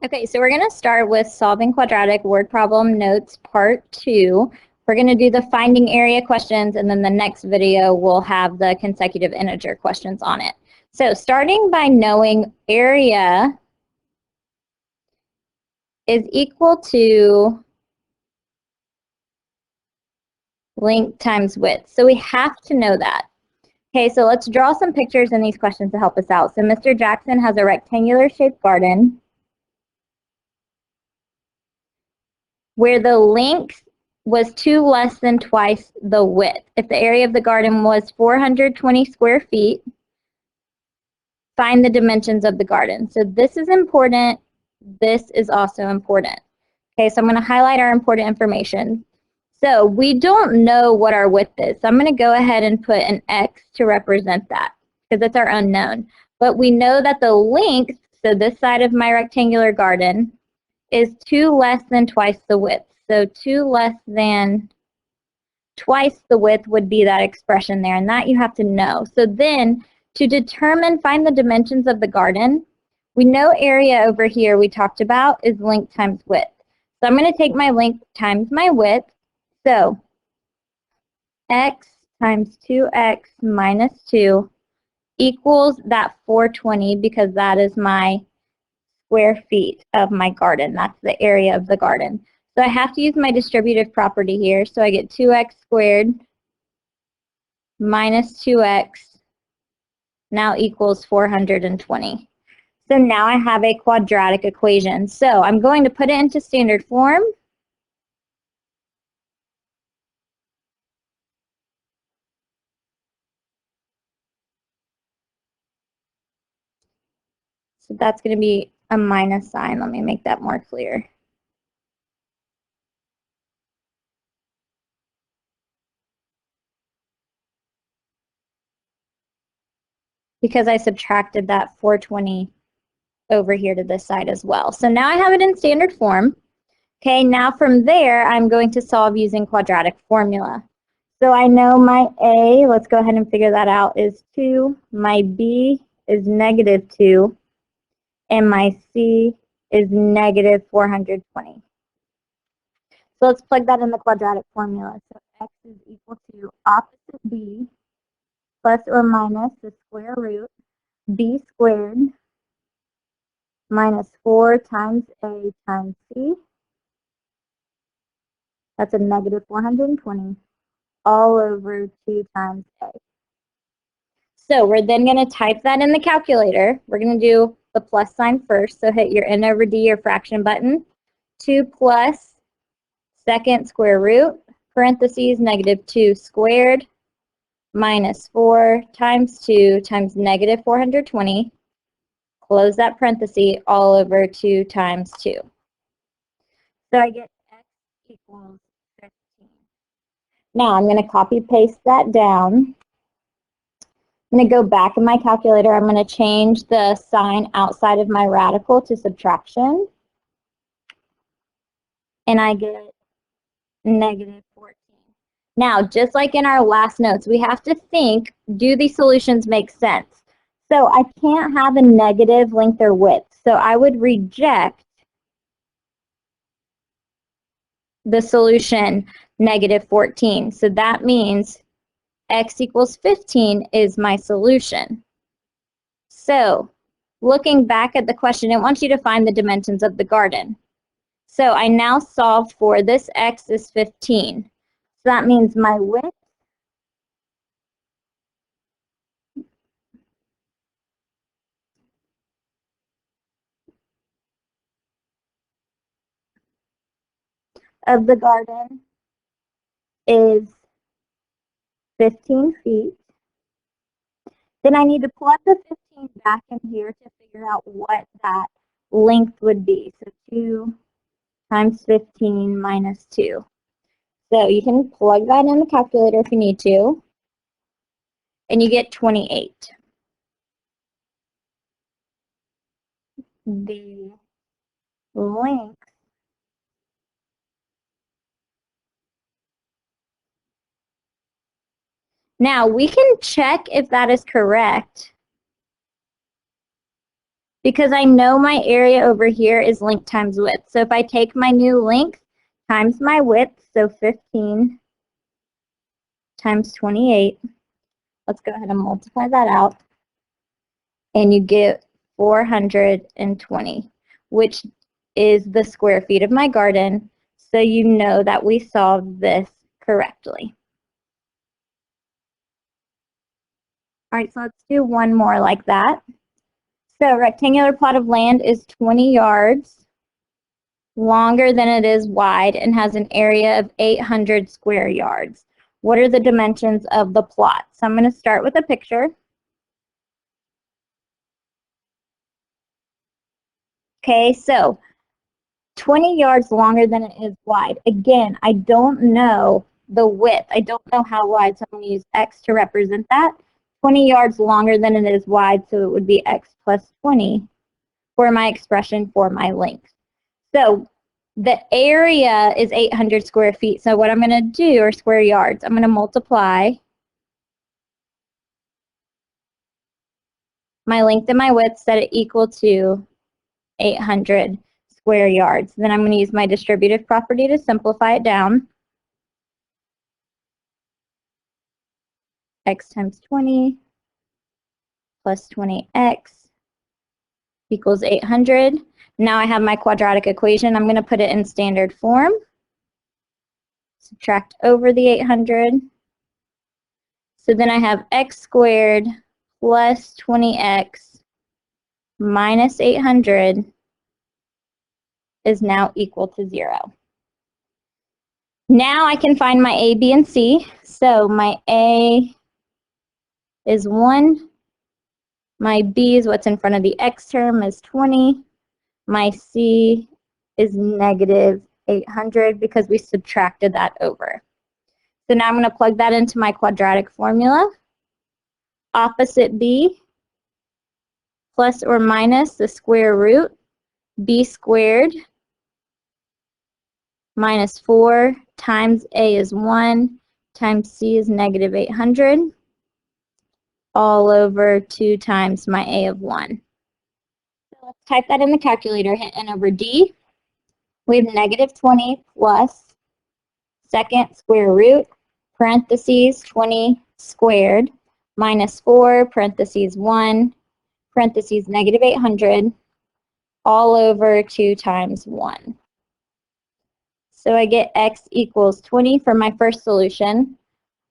Okay, so we're going to start with solving quadratic word problem notes part 2. We're going to do the finding area questions, and then the next video will have the consecutive integer questions on it. So starting by knowing area is equal to length times width. So we have to know that. Okay, so let's draw some pictures in these questions to help us out. So Mr. Jackson has a rectangular shaped garden where the length was 2 less than twice the width. If the area of the garden was 420 square feet, find the dimensions of the garden. So this is important. This is also important. Okay, so I'm going to highlight our important information. So we don't know what our width is. So I'm going to go ahead and put an X to represent that because it's our unknown. But we know that the length, so this side of my rectangular garden, is 2 less than twice the width. So 2 less than twice the width would be that expression there, and that you have to know. So then, to determine, find the dimensions of the garden, we know area over here we talked about is length times width. So I'm going to take my length times my width. So x times 2x minus 2 equals that 420 because that is my square feet of my garden. That's the area of the garden. So I have to use my distributive property here. So I get 2x squared minus 2x now equals 420. So now I have a quadratic equation. So I'm going to put it into standard form. So that's going to be a minus sign. Let me make that more clear. Because I subtracted that 420 over here to this side as well. So now I have it in standard form. Okay, now from there, I'm going to solve using quadratic formula. So I know my A, let's go ahead and figure that out, is 2. My B is negative 2. And my C is negative 420. So let's plug that in the quadratic formula. So x is equal to opposite B plus or minus the square root B squared minus 4 times A times C. That's a negative 420 all over 2 times A. So we're then going to type that in the calculator. We're going to do the plus sign first. So hit your N over D or fraction button. 2 plus second square root, parentheses, negative 2 squared minus 4 times 2 times negative 420. Close that parenthesis all over 2 times 2. So I get x equals 15. Now I'm going to copy paste that down. I'm going to go back in my calculator. I'm going to change the sign outside of my radical to subtraction. And I get negative 14. Now, just like in our last notes, we have to think, do these solutions make sense? So I can't have a negative length or width. So I would reject the solution negative 14. So that means x equals 15 is my solution. So looking back at the question, it wants you to find the dimensions of the garden. So I now solved for this x is 15. So that means my width of the garden is 15 feet. Then I need to plug the 15 back in here to figure out what that length would be. So 2 times 15 minus 2. So you can plug that in the calculator if you need to, and you get 28. The length now we can check if that is correct because I know my area over here is length times width. So if I take my new length times my width, so 15 times 28, let's go ahead and multiply that out, and you get 420, which is the square feet of my garden, so you know that we solved this correctly. All right, so let's do one more like that. So a rectangular plot of land is 20 yards longer than it is wide and has an area of 800 square yards. What are the dimensions of the plot? So I'm going to start with a picture. Okay, so 20 yards longer than it is wide. Again, I don't know the width. I don't know how wide, so I'm going to use x to represent that. 20 yards longer than it is wide, so it would be x plus 20 for my expression for my length. So the area is 800 square feet. So what I'm going to do, or square yards, I'm going to multiply my length and my width, set it equal to 800 square yards. Then I'm going to use my distributive property to simplify it down. X times 20 plus 20x equals 800. Now I have my quadratic equation. I'm going to put it in standard form. Subtract over the 800. So then I have x squared plus 20x minus 800 is now equal to 0. Now I can find my a, b, and c. So my a is 1. My b is what's in front of the x term is 20. My c is negative 800 because we subtracted that over. So now I'm going to plug that into my quadratic formula. Opposite b plus or minus the square root b squared minus 4 times a is 1 times c is negative 800 all over 2 times my a of 1. So let's type that in the calculator, hit n over d. We have negative 20 plus second square root parentheses 20 squared minus 4 parentheses 1 parentheses negative 800 all over 2 times 1. So I get x equals 20 for my first solution.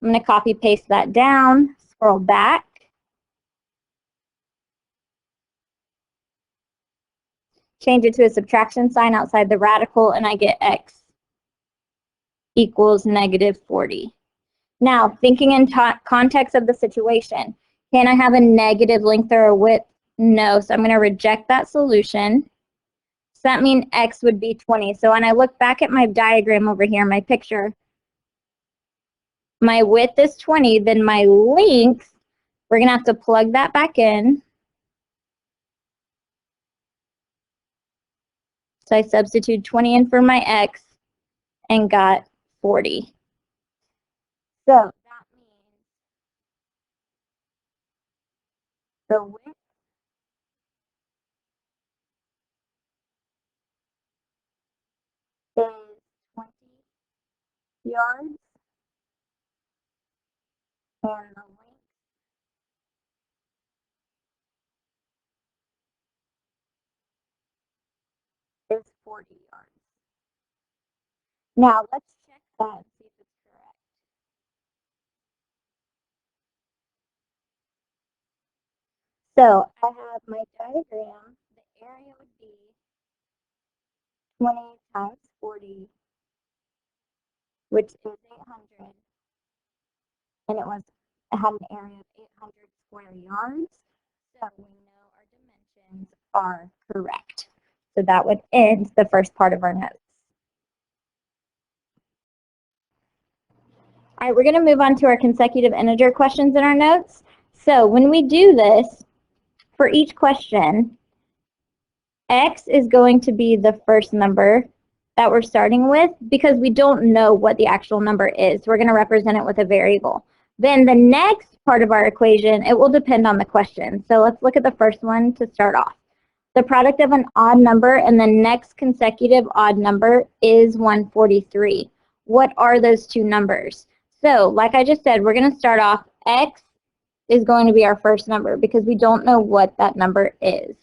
I'm going to copy paste that down, scroll back. Change it to a subtraction sign outside the radical, and I get x equals negative 40. Now, thinking in context of the situation, can I have a negative length or a width? No, so I'm going to reject that solution. So that means x would be 20. So when I look back at my diagram over here, my picture, my width is 20, then my length, we're going to have to plug that back in. So I substitute 20 in for my x and got 40. So that means the width is 20 yards and the length is 40 yards. Now let's check that and see if it's correct. So I have my diagram. The area would be 20 times 40, which is 800, and it had an area of 800 square yards. So we know our dimensions are correct. So that would end the first part of our notes. All right, we're going to move on to our consecutive integer questions in our notes. So when we do this, for each question, x is going to be the first number that we're starting with because we don't know what the actual number is. We're going to represent it with a variable. Then the next part of our equation, it will depend on the question. So let's look at the first one to start off. The product of an odd number and the next consecutive odd number is 143. What are those two numbers? So, like I just said, we're going to start off. X is going to be our first number because we don't know what that number is.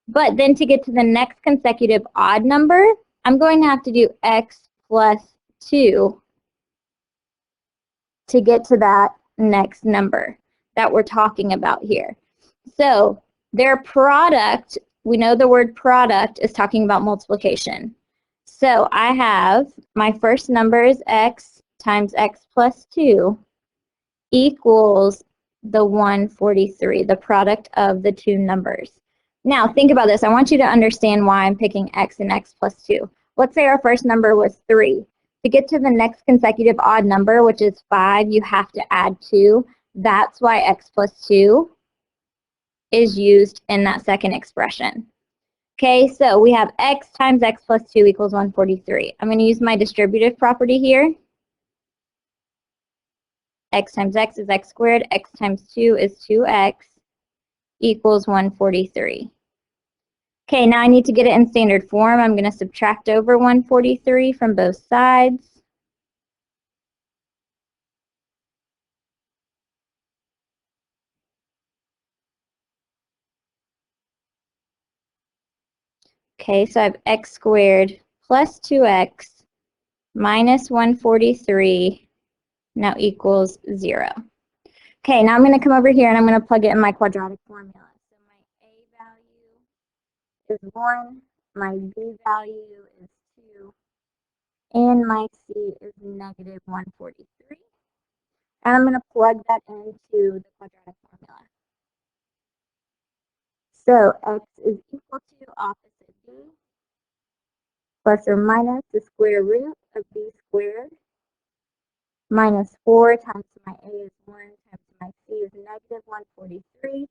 But then to get to the next consecutive odd number, I'm going to have to do x plus 2 to get to that next number that we're talking about here. So their product, we know the word product is talking about multiplication. So I have my first number is x times x plus 2 equals the 143, the product of the two numbers. Now think about this. I want you to understand why I'm picking x and x plus 2. Let's say our first number was 3. To get to the next consecutive odd number, which is 5, you have to add 2. That's why x plus 2 is used in that second expression. Okay, so we have x times x plus 2 equals 143. I'm going to use my distributive property here. X times x is x squared. X times 2 is 2x equals 143. Okay, now I need to get it in standard form. I'm going to subtract over 143 from both sides. Okay, so I have x squared plus 2x minus 143 now equals 0. Okay, now I'm going to come over here and I'm going to plug it in my quadratic formula. So my a value is 1, my b value is 2, and my c is negative 143. And I'm going to plug that into the quadratic formula. So x is equal to opposite b plus or minus the square root of b squared minus 4 times my a is 1 times my c is negative 143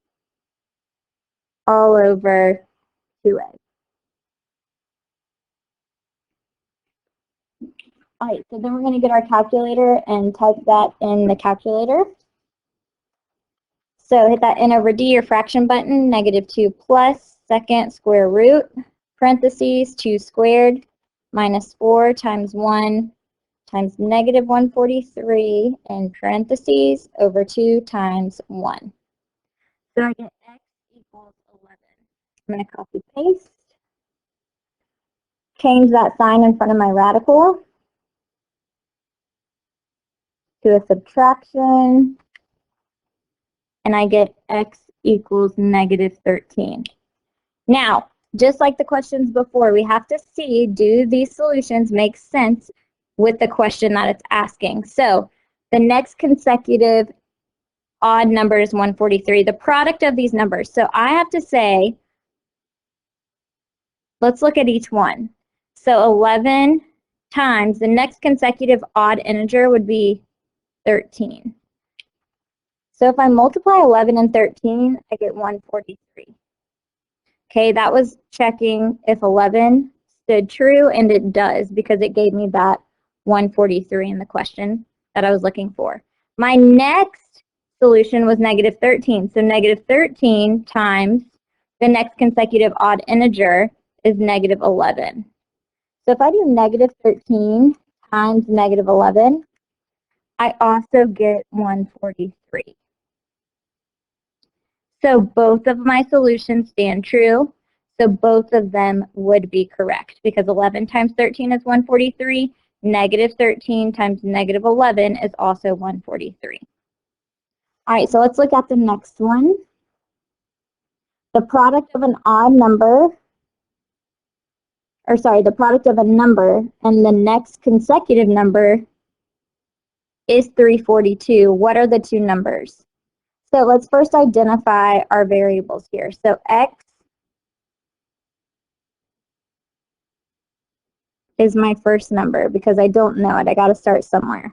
all over 2a. All right, so then we're going to get our calculator and type that in the calculator. So hit that n over d, your fraction button, negative 2 plus second square root, parentheses, 2 squared, minus 4 times 1 times negative 143 in parentheses over 2 times 1. So I get x equals 11. I'm going to copy paste, change that sign in front of my radical to a subtraction, and I get x equals negative 13. Now, just like the questions before, we have to see, do these solutions make sense with the question that it's asking? So the next consecutive odd number is 143, the product of these numbers. So I have to say, let's look at each one. So 11 times the next consecutive odd integer would be 13. So if I multiply 11 and 13, I get 143. Okay, that was checking if 11 stood true, and it does because it gave me that 143 in the question that I was looking for. My next solution was negative 13. So negative 13 times the next consecutive odd integer is negative 11. So if I do negative 13 times negative 11, I also get 143. So both of my solutions stand true. So both of them would be correct because 11 times 13 is 143. Negative 13 times negative 11 is also 143. All right, so let's look at the next one. The product of an odd number, the product of a number and the next consecutive number is 342. What are the two numbers? So let's first identify our variables here. So x is my first number because I don't know it. I got to start somewhere.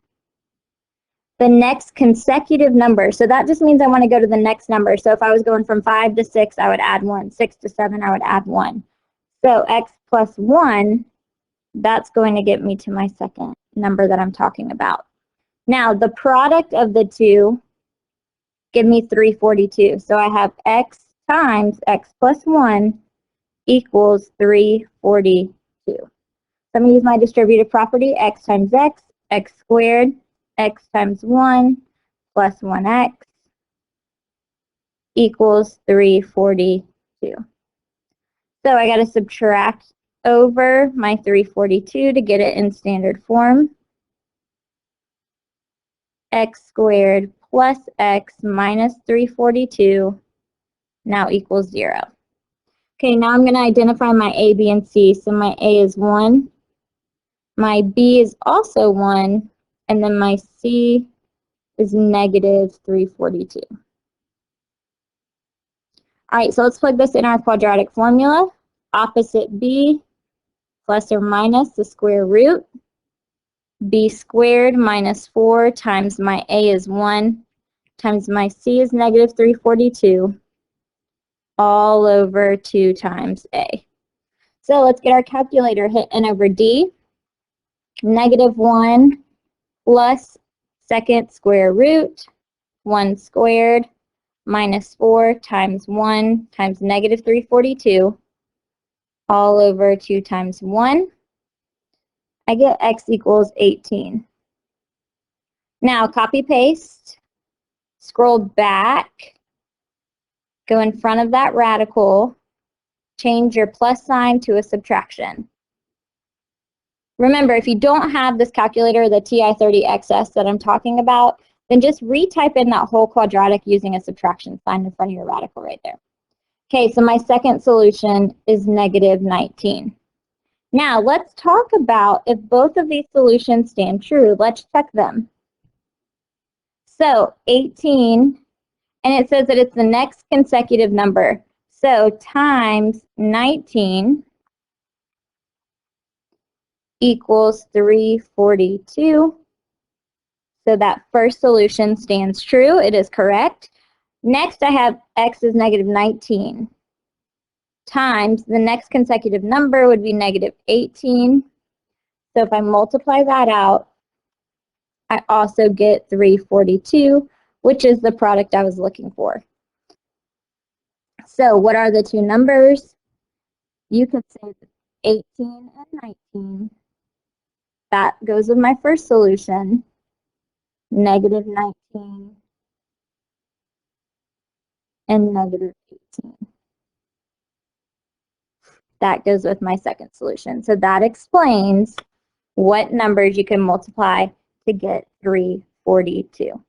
The next consecutive number, so that just means I want to go to the next number. So if I was going from 5 to 6, I would add 1. 6 to 7, I would add 1. So x plus 1, that's going to get me to my second number that I'm talking about. Now, the product of the two give me 342. So I have x times x plus 1 equals 342. So I'm going to use my distributive property, x times x squared, x times 1 plus 1x equals 342. So I got to subtract over my 342 to get it in standard form. X squared plus x minus 342 now equals 0. Okay, now I'm going to identify my A, B, and C. So my A is 1, my B is also 1, and then my C is negative 342. All right, so let's plug this in our quadratic formula. Opposite B plus or minus the square root. B squared minus 4 times my A is 1 times my C is negative 342 all over 2 times A. So let's get our calculator, hit N over D. Negative 1 plus second square root 1 squared minus 4 times 1 times negative 342 all over 2 times 1. I get x equals 18. Now copy paste, scroll back, go in front of that radical, change your plus sign to a subtraction. Remember, if you don't have this calculator, the TI-30XS that I'm talking about, then just retype in that whole quadratic using a subtraction sign in front of your radical right there. Okay, so my second solution is negative 19. Now let's talk about if both of these solutions stand true. Let's check them. So 18, and it says that it's the next consecutive number. So times 19 equals 342. So that first solution stands true. It is correct. Next, I have x is negative 19 times the next consecutive number would be negative 18. So if I multiply that out, I also get 342, which is the product I was looking for. So what are the two numbers? You could say 18 and 19. That goes with my first solution, negative 19 and negative 18. That goes with my second solution. So that explains what numbers you can multiply to get 342.